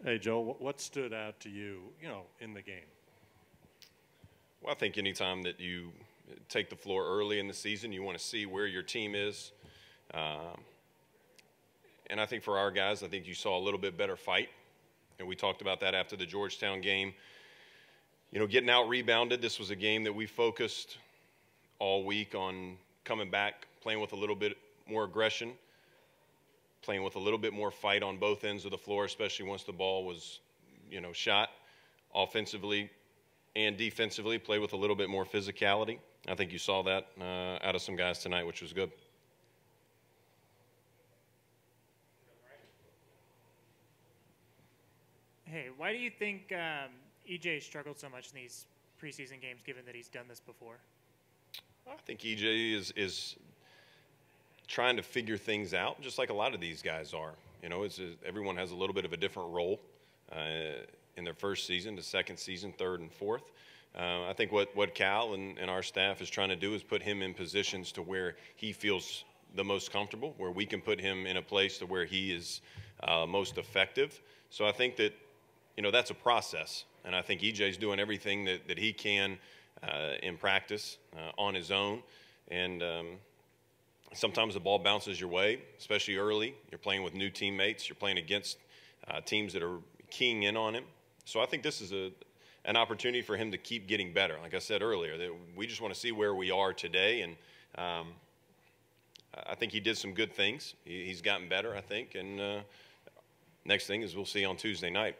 Hey, Joe, what stood out to you, in the game? Well, I think anytime that you take the floor early in the season, you want to see where your team is. And I think for our guys, I think you saw a little bit better fight. And we talked about that after the Georgetown game. Getting out rebounded, this was a game that we focused all week on coming back, playing with a little bit more aggression, playing with a little bit more fight on both ends of the floor, especially once the ball was, shot. Offensively and defensively, play with a little bit more physicality. I think you saw that out of some guys tonight, which was good. Hey, why do you think EJ struggled so much in these preseason games, given that he's done this before? I think EJ is trying to figure things out, just like a lot of these guys are. Everyone has a little bit of a different role in their first season, the second season, third and fourth. I think what Cal and our staff is trying to do is put him in positions to where he feels the most comfortable, where we can put him in a place to where he is most effective. So I think that, that's a process. And I think EJ's doing everything that he can in practice on his own. And sometimes the ball bounces your way, especially early. You're playing with new teammates. You're playing against teams that are keying in on him. So I think this is an opportunity for him to keep getting better. Like I said earlier, that we just want to see where we are today. And I think he did some good things. He's gotten better, I think. And next thing is we'll see on Tuesday night.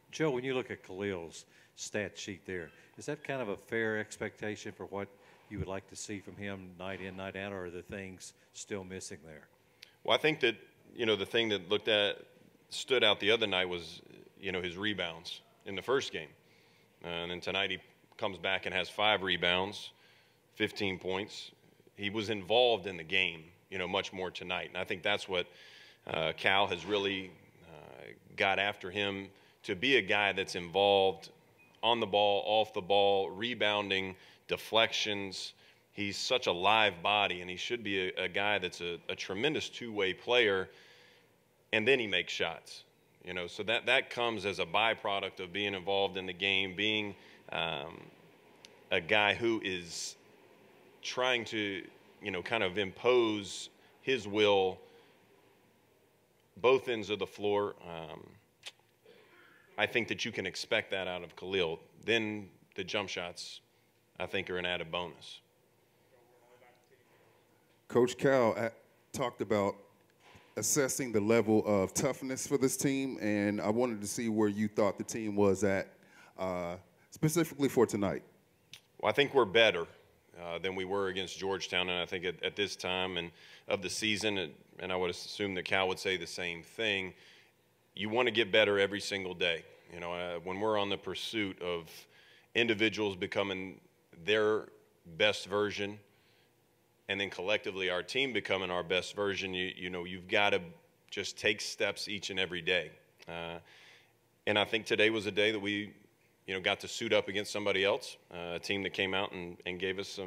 Joe, when you look at Khalil's stat sheet there, is that kind of a fair expectation for what you would like to see from him night in, night out, or are the things still missing there? Well, I think that, the thing that stood out the other night was, his rebounds in the first game. And then tonight he comes back and has 5 rebounds, 15 points. He was involved in the game, much more tonight. And I think that's what Cal has really got after him, to be a guy that's involved on the ball, off the ball, rebounding, deflections. He's such a live body, and he should be a guy that's a tremendous two-way player, and then he makes shots. So that comes as a byproduct of being involved in the game, being a guy who is trying to, kind of impose his will both ends of the floor. I think that you can expect that out of Khalil. Then the jump shots, I think, are an added bonus. Coach Cal talked about assessing the level of toughness for this team, and I wanted to see where you thought the team was at specifically for tonight. Well, I think we're better than we were against Georgetown, and I think at this time of the season, and I would assume that Cal would say the same thing, you want to get better every single day. When we're on the pursuit of individuals becoming their best version, and then collectively our team becoming our best version, you've got to just take steps each and every day. And I think today was a day that we, got to suit up against somebody else, a team that came out and gave us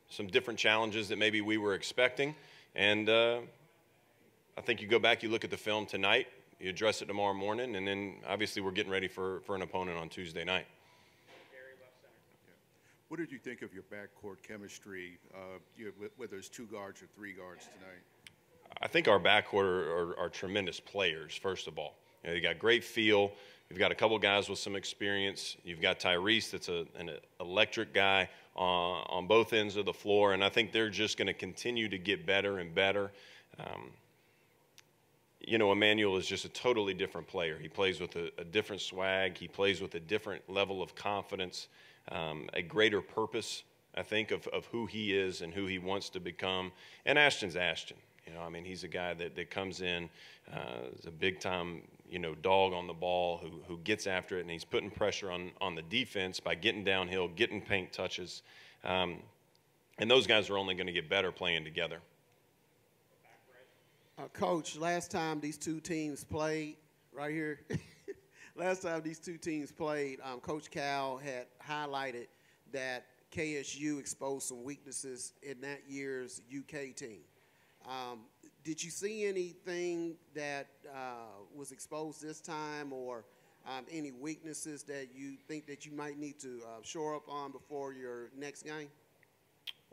some different challenges that maybe we were expecting. And I think you go back, you look at the film tonight, you address it tomorrow morning, and then obviously we're getting ready for an opponent on Tuesday night. What did you think of your backcourt chemistry, whether it's 2 guards or 3 guards tonight? I think our backcourt are tremendous players, first of all. You got great feel. You've got a couple guys with some experience. You've got Tyrese that's an electric guy on both ends of the floor, and I think they're just going to continue to get better and better. Emmanuel is just a totally different player. He plays with a different swag. He plays with a different level of confidence, a greater purpose, I think, of who he is and who he wants to become. And Ashton's Ashton. He's a guy that comes in, is a big-time, dog on the ball who gets after it, and he's putting pressure on the defense by getting downhill, getting paint touches. And those guys are only going to get better playing together. Coach, last time these two teams played, right here, last time these two teams played, Coach Cal had highlighted that KSU exposed some weaknesses in that year's UK team. Did you see anything that was exposed this time, or any weaknesses that you think that you might need to shore up on before your next game?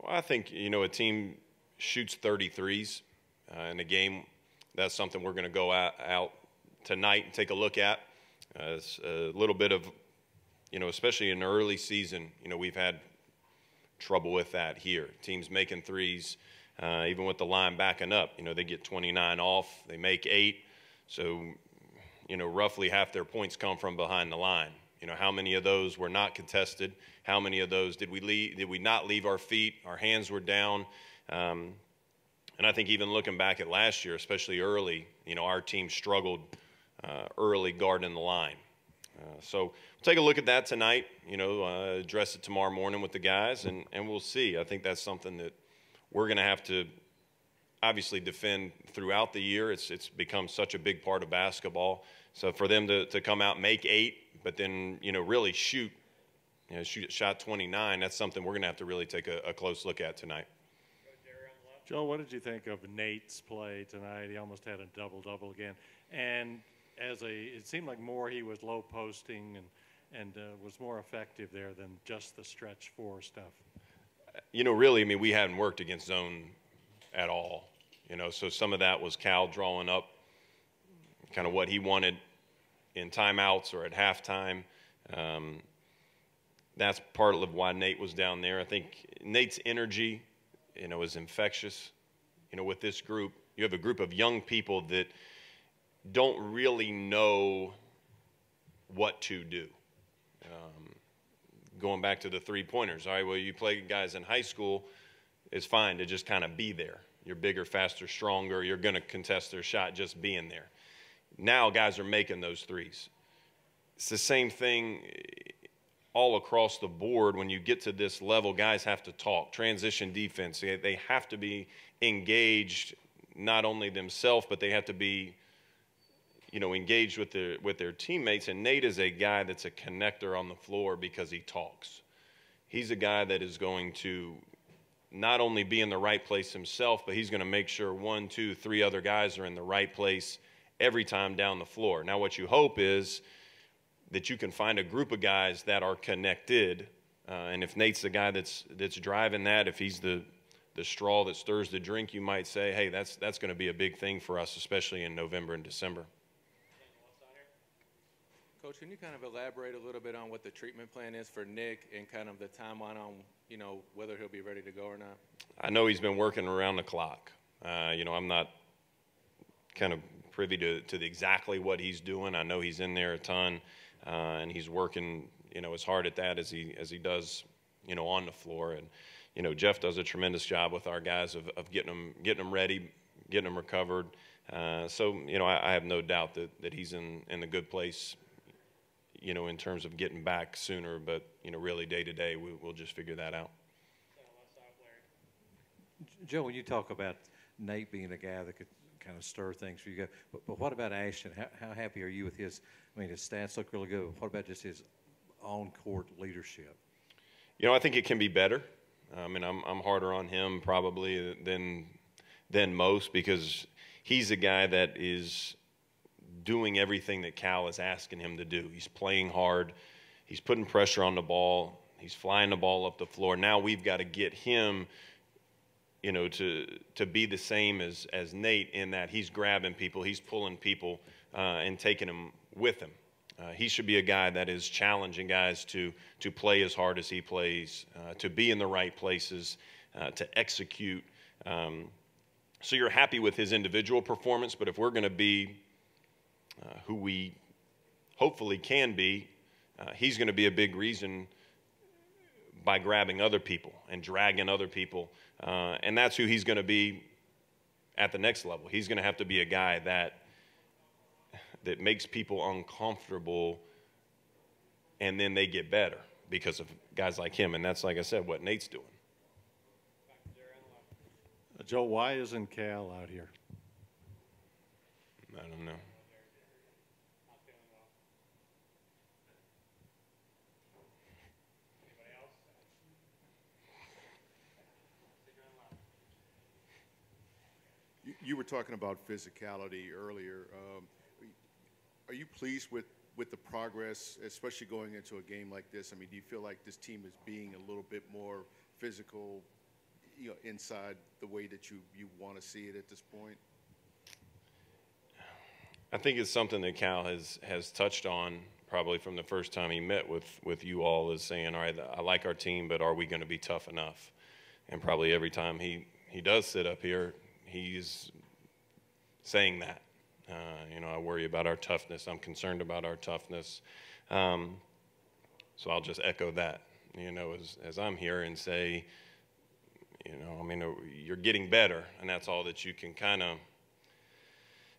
Well, I think, a team shoots 33s in a game. That's something we're going to go out tonight and take a look at. It's a little bit of, especially in the early season, we've had trouble with that here. Teams making threes, even with the line backing up, they get 29 off, they make 8. So, roughly half their points come from behind the line. How many of those were not contested? How many of those did we not leave our feet? Our hands were down. And I think even looking back at last year, especially early, our team struggled early guarding the line. So we'll take a look at that tonight, address it tomorrow morning with the guys, and we'll see. I think that's something that we're going to have to obviously defend throughout the year. It's become such a big part of basketball. So for them to come out, make 8, but then, really shoot shot 29, that's something we're going to have to really take a close look at tonight. Joe, what did you think of Nate's play tonight? He almost had a double-double again. And it seemed like more he was low posting and was more effective there than just the stretch 4 stuff. Really, we hadn't worked against zone at all. So some of that was Cal drawing up kind of what he wanted in timeouts or at halftime. That's part of why Nate was down there. I think Nate's energy, is infectious. With this group, you have a group of young people that don't really know what to do. Going back to the three-pointers, all right, well, you play guys in high school, it's fine to just kind of be there. You're bigger, faster, stronger. You're going to contest their shot just being there. Now guys are making those threes. It's the same thing all across the board. When you get to this level, guys have to talk. Transition defense, they have to be engaged, not only themselves, but they have to be engaged with their teammates. And Nate is a guy that's a connector on the floor because he talks. He's a guy that is going to not only be in the right place himself, but he's going to make sure 1, 2, 3 other guys are in the right place every time down the floor. Now, what you hope is that you can find a group of guys that are connected, and if Nate's the guy that's driving that, if he's the straw that stirs the drink, you might say, hey, that's going to be a big thing for us, especially in November and December. Coach, can you kind of elaborate a little bit on what the treatment plan is for Nick and kind of the timeline on, whether he'll be ready to go or not? I know he's been working around the clock. I'm not kind of privy to exactly what he's doing. I know he's in there a ton, and he's working, as hard at that as he does, on the floor. And, Jeff does a tremendous job with our guys of getting them ready, getting them recovered. So, I have no doubt that he's in a good place, in terms of getting back sooner. But, really day to day, we'll just figure that out. Joe, when you talk about Nate being a guy that could kind of stir things for you, but what about Ashton? How happy are you with his? His stats look really good. But what about just his on-court leadership? I think it can be better. I'm harder on him probably than most because he's a guy that is doing everything that Cal is asking him to do. He's playing hard. He's putting pressure on the ball. He's flying the ball up the floor. Now we've got to get him, to be the same as Nate in that he's grabbing people, he's pulling people, and taking them with him. He should be a guy that is challenging guys to play as hard as he plays, to be in the right places, to execute. So you're happy with his individual performance, but if we're going to be who we hopefully can be, he's going to be a big reason by grabbing other people and dragging other people. And that's who he's going to be at the next level. He's going to have to be a guy that makes people uncomfortable, and then they get better because of guys like him. And that's, like I said, what Nate's doing. Joe, why isn't Cal out here? I don't know. You were talking about physicality earlier. Are you pleased with the progress, especially going into a game like this? I mean, do you feel like this team is being a little bit more physical, inside the way that you want to see it at this point? I think it's something that Cal has touched on probably from the first time he met with you all, is saying, all right, I like our team, but are we going to be tough enough? And probably every time he does sit up here, he's saying that. I worry about our toughness. I'm concerned about our toughness. So I'll just echo that, as I'm here and say, you're getting better, and that's all that you can kind of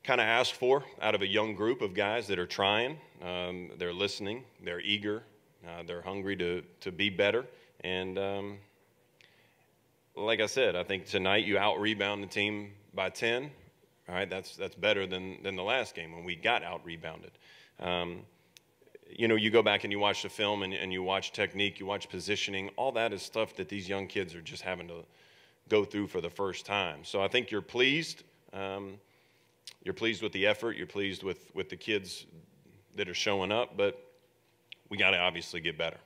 ask for out of a young group of guys that are trying. They're listening. They're eager. They're hungry to be better. And like I said, I think tonight you out-rebound the team by 10. All right, that's better than the last game when we got out-rebounded. You go back and you watch the film and you watch technique, you watch positioning. All that is stuff that these young kids are just having to go through for the first time. So I think you're pleased. You're pleased with the effort. You're pleased with the kids that are showing up. But we got to obviously get better.